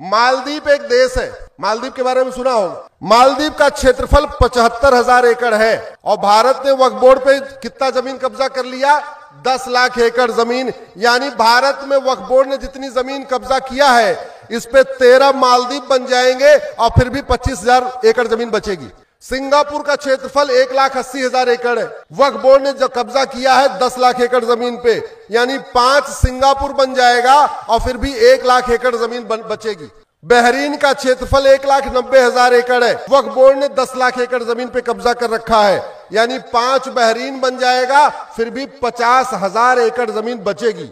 मालदीव एक देश है, मालदीव के बारे में सुना होगा। मालदीव का क्षेत्रफल 75,000 एकड़ है और भारत ने वक्फ बोर्ड पे कितना जमीन कब्जा कर लिया? 10 लाख एकड़ जमीन। यानी भारत में वक्फ बोर्ड ने जितनी जमीन कब्जा किया है इस पे 13 मालदीव बन जाएंगे और फिर भी 25,000 एकड़ जमीन बचेगी। सिंगापुर का क्षेत्रफल 1,80,000 एकड़ है, वक्फ बोर्ड ने जो कब्जा किया है 10 लाख एकड़ जमीन पे, यानी 5 सिंगापुर बन जाएगा और फिर भी 1 लाख एकड़ जमीन बचेगी। बहरीन का क्षेत्रफल 1,90,000 एकड़ है, वक्फ बोर्ड ने 10 लाख एकड़ जमीन पे कब्जा कर रखा है, यानी 5 बहरीन बन जाएगा, फिर भी 50,000 एकड़ जमीन बचेगी।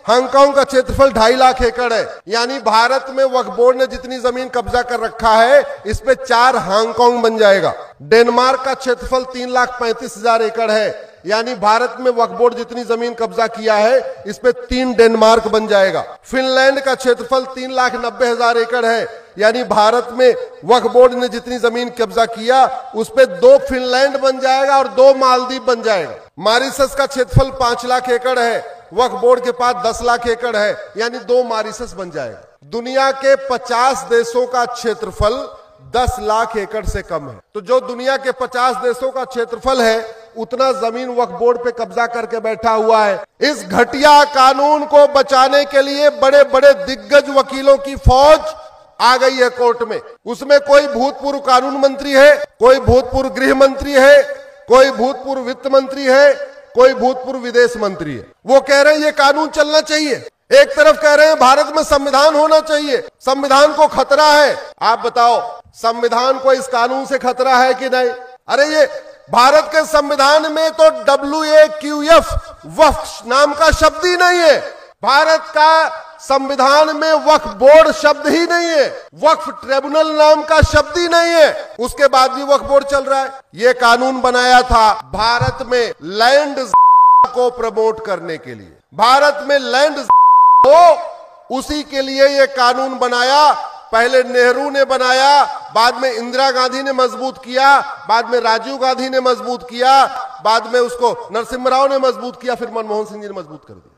हांगकांग का क्षेत्रफल 2.5 लाख एकड़ है, यानी भारत में वक्फ बोर्ड ने जितनी जमीन कब्जा कर रखा है इस पे 4 हांगकांग बन जाएगा। डेनमार्क का क्षेत्रफल 3,35,000 एकड़ है, यानी भारत में वक्फ बोर्ड जितनी जमीन कब्जा किया है इस पे 3 डेनमार्क बन जाएगा। फिनलैंड का क्षेत्रफल 3,90,000 एकड़ है, यानी भारत में वक्फ बोर्ड ने जितनी जमीन कब्जा किया उस पे 2 फिनलैंड बन जाएगा और 2 मालदीव बन जाएगा। मॉरिशस का क्षेत्रफल 5 लाख एकड़ है, वक्फ बोर्ड के पास 10 लाख एकड़ है, यानी 2 मॉरिशस बन जाएगा। दुनिया के 50 देशों का क्षेत्रफल 10 लाख एकड़ से कम है। तो जो दुनिया के 50 देशों का क्षेत्रफल है उतना जमीन वक्फ बोर्ड पे कब्जा करके बैठा हुआ है। इस घटिया कानून को बचाने के लिए बड़े बड़े दिग्गज वकीलों की फौज आ गई है कोर्ट में। उसमें कोई भूतपूर्व कानून मंत्री है, कोई भूतपूर्व गृह मंत्री है, कोई भूतपूर्व वित्त मंत्री है, कोई भूतपूर्व विदेश मंत्री है। वो कह रहे हैं ये कानून चलना चाहिए, एक तरफ कह रहे हैं भारत में संविधान होना चाहिए, संविधान को खतरा है। आप बताओ संविधान को इस कानून से खतरा है कि नहीं? अरे ये भारत के संविधान में तो WAQF वक्फ नाम का शब्द ही नहीं है। भारत का संविधान में वक्फ बोर्ड शब्द ही नहीं है, वक्फ ट्रिब्यूनल नाम का शब्द ही नहीं है, उसके बाद भी वक्फ बोर्ड चल रहा है। ये कानून बनाया था भारत में लैंड को प्रमोट करने के लिए, भारत में लैंड हो उसी के लिए ये कानून बनाया। पहले नेहरू ने बनाया, बाद में इंदिरा गांधी ने मजबूत किया, बाद में राजीव गांधी ने मजबूत किया, बाद में उसको नरसिम्हा राव ने मजबूत किया, फिर मनमोहन सिंह जी ने मजबूत कर दिया।